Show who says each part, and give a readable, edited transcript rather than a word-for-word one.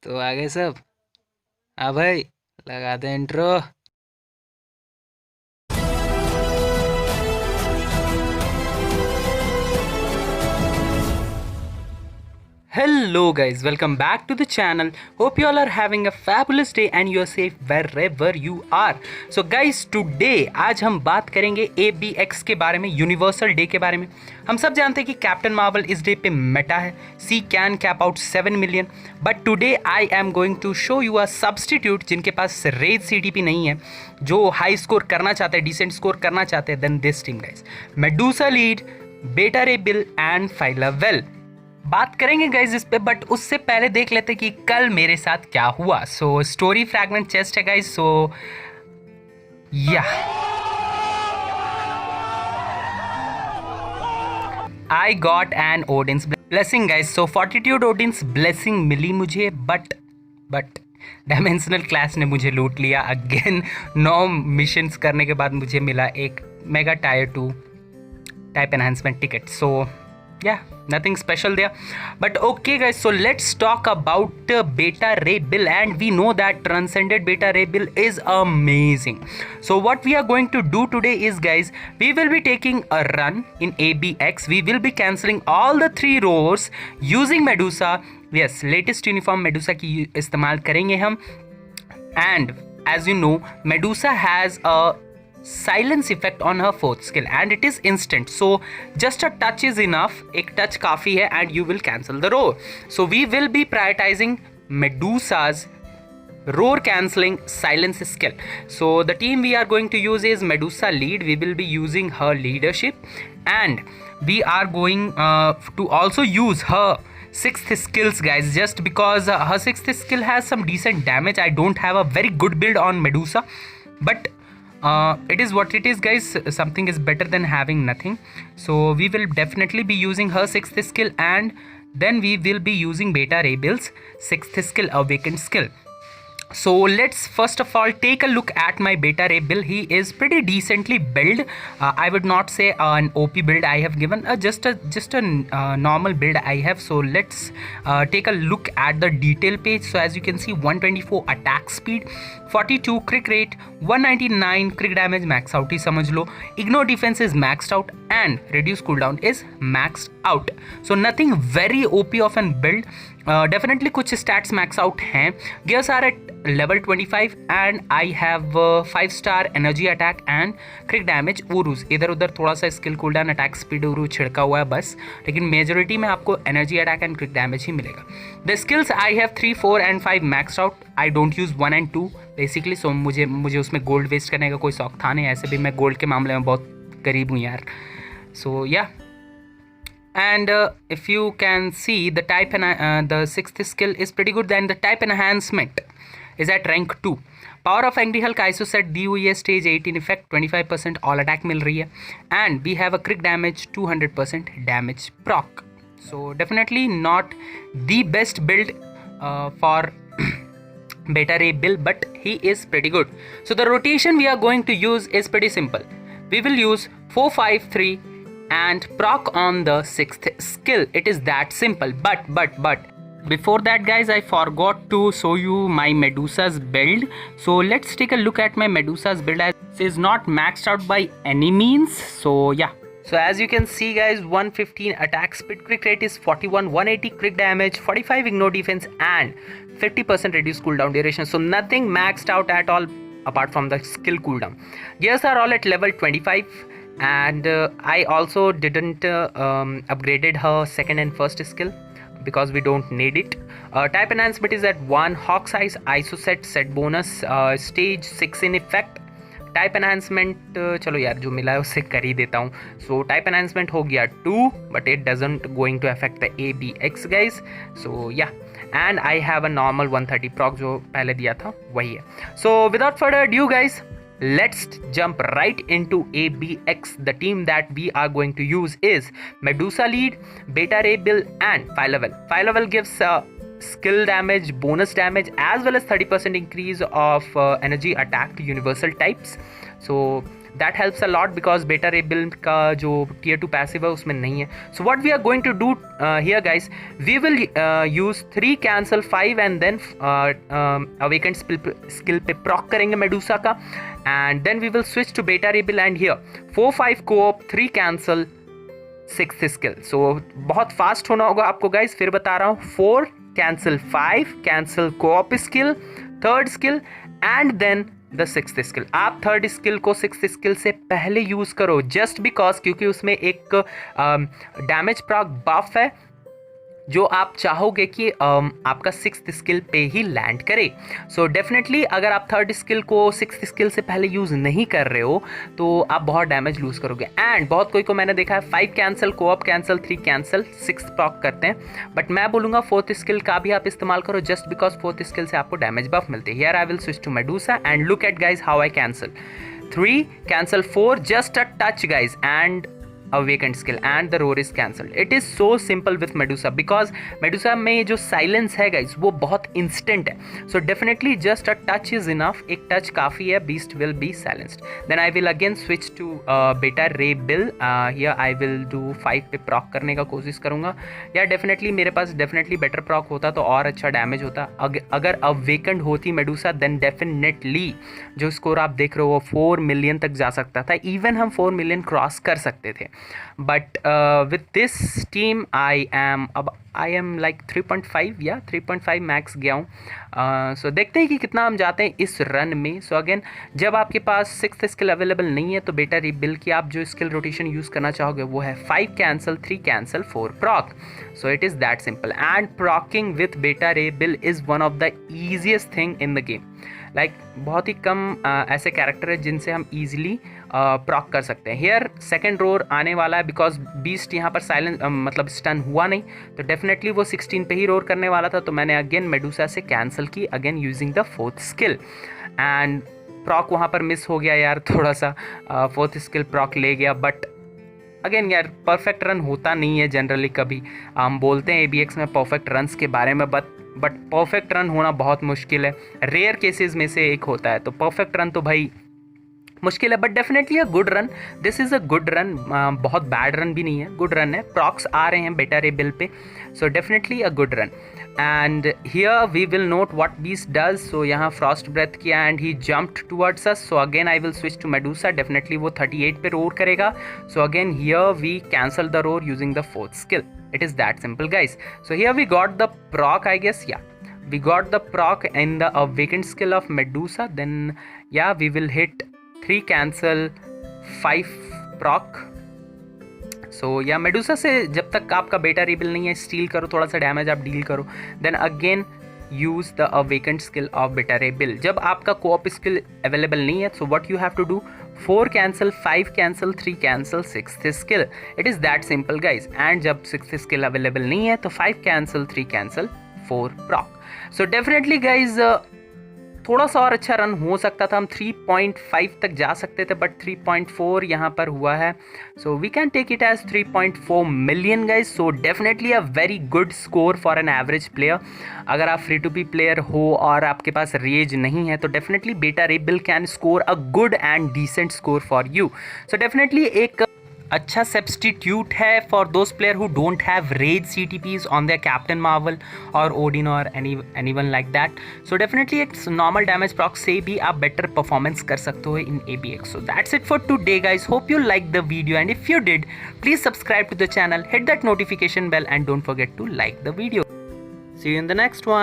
Speaker 1: तो आगे सब। हाँ भाई, लगा दे intro. Hello guys, welcome back to the channel. Hope you all are having a fabulous day and you are safe wherever you are. So guys, today आज हम बात करेंगे ABX के बारे में, यूनिवर्सल डे के बारे में। हम सब जानते हैं कि कैप्टन मार्वल इस डे पे मेटा है, she can cap out 7 million, but today I am going to show you a substitute जिनके पास रेज CTP नहीं है, जो हाई स्कोर करना चाहते हैं, डिसेंट स्कोर करना चाहते हैं, then this team guys, Medusa lead, Beta Ray Bill and phyla well. बात करेंगे गाइज इस पे, बट उससे पहले देख लेते कि कल मेरे साथ क्या हुआ। सो स्टोरी फ्रैगमेंट चेस्ट है guys. So yeah I got an Odin's blessing guys. So fortitude Odin's blessing मिली मुझे, बट डायमेंशनल क्लास ने मुझे लूट लिया अगेन। 9 मिशंस करने के बाद मुझे मिला एक mega tier 2 type enhancement ticket. So yeah, nothing special there, but okay guys, so let's talk about Beta Ray Bill, and we know that Transcended Beta Ray Bill is amazing. So what we are going to do today is guys, we will be taking a run in ABX. We will be cancelling all the 3 rows using Medusa. Yes, latest uniform Medusa की इस्तेमाल करेंगे हम, and as you know Medusa has a silence effect on her 4th skill and it is instant, so just a touch is enough. एक touch काफ़ी है and you will cancel the roar. So we will be prioritizing Medusa's roar cancelling silence skill. So the team we are going to use is Medusa lead. We will be using her leadership, and we are going to also use her 6th skills guys, just because her 6th skill has some decent damage. I don't have a very good build on Medusa, but it is what it is guys. Something is better than having nothing. So we will definitely be using her 6th skill, and then we will be using Beta Ray Bill's 6th skill, awakened skill. So let's first of all take a look at my Beta Ray Bill. He is pretty decently built. I would not say an OP build I have given, just a normal build I have. So let's take a look at the detail page. So as you can see, 124 attack speed, 42 crit rate, 199 crit damage, max out ही समझ लो. Ignore defense is maxed out and reduce cooldown is maxed out. So nothing very OP of an build. Definitely कुछ stats max out हैं. Gears are at level 25 and I have 5-star energy attack and crit damage उरूज. इधर उधर थोड़ा सा skill cooldown attack speed उरू छिड़का हुआ है बस, लेकिन मेजोरिटी में आपको energy attack and crit damage ही मिलेगा. The skills I have 3, 4 and 5 maxed out. I don't use 1 and 2 basically. So मुझे उसमें गोल्ड वेस्ट करने का कोई शौक था नहीं. ऐसे भी मैं गोल्ड के मामले में बहुत करीब हूँ यार. सो या and if you can see the type and the 6th skill is pretty good. Then the type enhancement is at rank 2. Power of Angry Hulk ISO set दी हुई है stage 18 effect, 25% all attack मिल रही है, and we have a crit damage 200% damage proc. So definitely not the best build for Beta Ray Bill, but he is pretty good. So the rotation we are going to use is pretty simple. We will use 4, 5, 3 and proc on the 6th skill. It is that simple. But before that guys, I forgot to show you my Medusa's build. So let's take a look at my Medusa's build. As it is not maxed out by any means. So yeah, so as you can see guys, 115 attack speed, crit rate is 41, 180 crit damage, 45 ignore defense and 50% reduced cooldown duration. So nothing maxed out at all apart from the skill cooldown. Gears are all at level 25, and I also didn't upgraded her 2nd and 1st skill because we don't need it. Type enhancement is at 1. Hawk's Eyes ISO set bonus, stage 6 in effect. Type enhancement चलो यार जो मिला है उससे कर ही देता हूँ. So type enhancement हो गया 2, but it doesn't going to affect the ABX guys. So yeah, and I have a normal 130 proc जो पहले दिया था वही है. So without further due guys, let's jump right into ABX. The team that we are going to use is Medusa lead, Beta Ray Bill and Phyla-Vell. Phyla-Vell gives skill damage, bonus damage as well as 30% increase of energy attack to universal types. So that helps a lot because बेटा Ray bill का जो tier 2 passive है उसमें नहीं है. So what we are going to do here guys, we will use 3 cancel 5 and then awakened skill पे proc करेंगे Medusa का, and then we will switch to Beta Ray Bill and here 4-5 coop 3 cancel 6th skill. So बहुत fast होना होगा आपको guys, फिर बता रहा हूँ. 4 cancel 5 cancel coop skill, 3rd skill and then the 6th skill. आप 3rd स्किल को 6th स्किल से पहले यूज करो जस्ट बिकॉज, क्योंकि उसमें एक डैमेज प्रॉक बफ है जो आप चाहोगे कि आपका 6th स्किल पे ही लैंड करे. सो डेफिनेटली अगर आप 3rd स्किल को 6th स्किल से पहले यूज़ नहीं कर रहे हो तो आप बहुत डैमेज लूज़ करोगे. एंड बहुत कोई को मैंने देखा है 5 कैंसिल कोऑप कैंसिल 3 कैंसिल 6 प्रॉक करते हैं, बट मैं बोलूँगा 4th स्किल का भी आप इस्तेमाल करो जस्ट बिकॉज 4th स्किल से आपको डैमेज बफ मिलते हैं. Here I will switch to Medusa and look at guys how I cancel 3 cancel 4 just a touch guys and awakened skill and the roar is cancelled. It is so simple with Medusa because Medusa में जो silence है guys वो बहुत instant है. So definitely just a touch is enough. एक touch काफ़ी है, beast will be silenced. Then I will again switch to beta ray bill. Here I will do 5 पे proc करने का कोशिश करूँगा. या definitely मेरे पास definitely better proc होता तो और अच्छा डैमेज होता. अगर awakened होती Medusa then definitely जो स्कोर आप देख रहे हो वो 4 मिलियन तक जा सकता था. इवन हम 4 मिलियन क्रॉस कर सकते थे. But with this team I am like 3.5 या 3.5 मैक्स गया हूँ. सो देखते हैं कि कितना हम जाते हैं इस रन में. सो अगेन जब आपके पास 6th स्किल अवेलेबल नहीं है तो बेटा रे बिल की आप जो स्किल रोटेशन यूज़ करना चाहोगे वो है 5 cancel 3 cancel 4 proc. So it is that simple and procing with Beta Ray Bill is one of the easiest thing in the game. Like बहुत ही कम ऐसे कैरेक्टर है जिनसे हम ईजिली प्रॉक कर सकते हैं. हियर सेकंड रोर आने वाला है बिकॉज बीस्ट यहाँ पर साइलेंस मतलब स्टन हुआ नहीं तो डेफिनेटली वो 16 पे ही रोर करने वाला था. तो मैंने अगेन मेडूसा से कैंसिल की again using the 4th skill and proc वहाँ पर मिस हो गया यार, थोड़ा सा 4th स्किल प्रॉक ले गया. बट अगेन यार परफेक्ट रन होता नहीं है जनरली. कभी हम बोलते हैं ABX में परफेक्ट रन्स के बारे में बट परफेक्ट रन होना बहुत मुश्किल है. रेयर केसेस में से एक होता है. तो परफेक्ट रन तो भाई मुश्किल है but definitely a good run. This is a good run. बहुत बैड रन भी नहीं है, गुड रन है. प्रॉक्स आ रहे हैं बेटा रे बिल पे. So definitely a good run. And here we will note what beast does. So यहाँ फ्रॉस्ट ब्रेथ किया and he jumped towards us. So again I will switch to Medusa. Definitely वो 38 पे roar करेगा. So again here we cancel the roar using the 4th skill. It is that simple guys. So here we got the proc, I guess. Yeah, we got the proc in the awakened skill of Medusa. Then yeah, we will hit 3 cancel 5 proc. So yeah, Medusa से जब तक आपका बेटा rebuild नहीं है steel करो, थोड़ा सा डैमेज आप डील करो. Then again use the awakened skill of beta ray bill. जब आपका कोऑप स्किल अवेलेबल नहीं है so what you have to do 4 cancel 5 cancel 3 cancel 6th skill. It is that simple guys. And जब 6th skill available नहीं है तो 5 cancel 3 cancel 4 proc. So definitely guys थोड़ा सा और अच्छा रन हो सकता था. हम 3.5 तक जा सकते थे बट 3.4 यहाँ पर हुआ है. So we can take it as 3.4 million guys. So definitely a very good score for an average player. अगर आप फ्री टू बी प्लेयर हो और आपके पास रेज नहीं है तो definitely Beta Ray Bill can score a good and decent score for you. So definitely एक अच्छा सब्स्टिट्यूट है for those player who don't have rage CTPs on their Captain Marvel और ओडिन और anyone like that. So definitely एक normal damage proc से भी आप better performance कर सकते हो in ABX. So that's it for today guys. Hope you like the video and if you did please subscribe to the channel, hit that notification bell and don't forget to like the video. See you in the next one.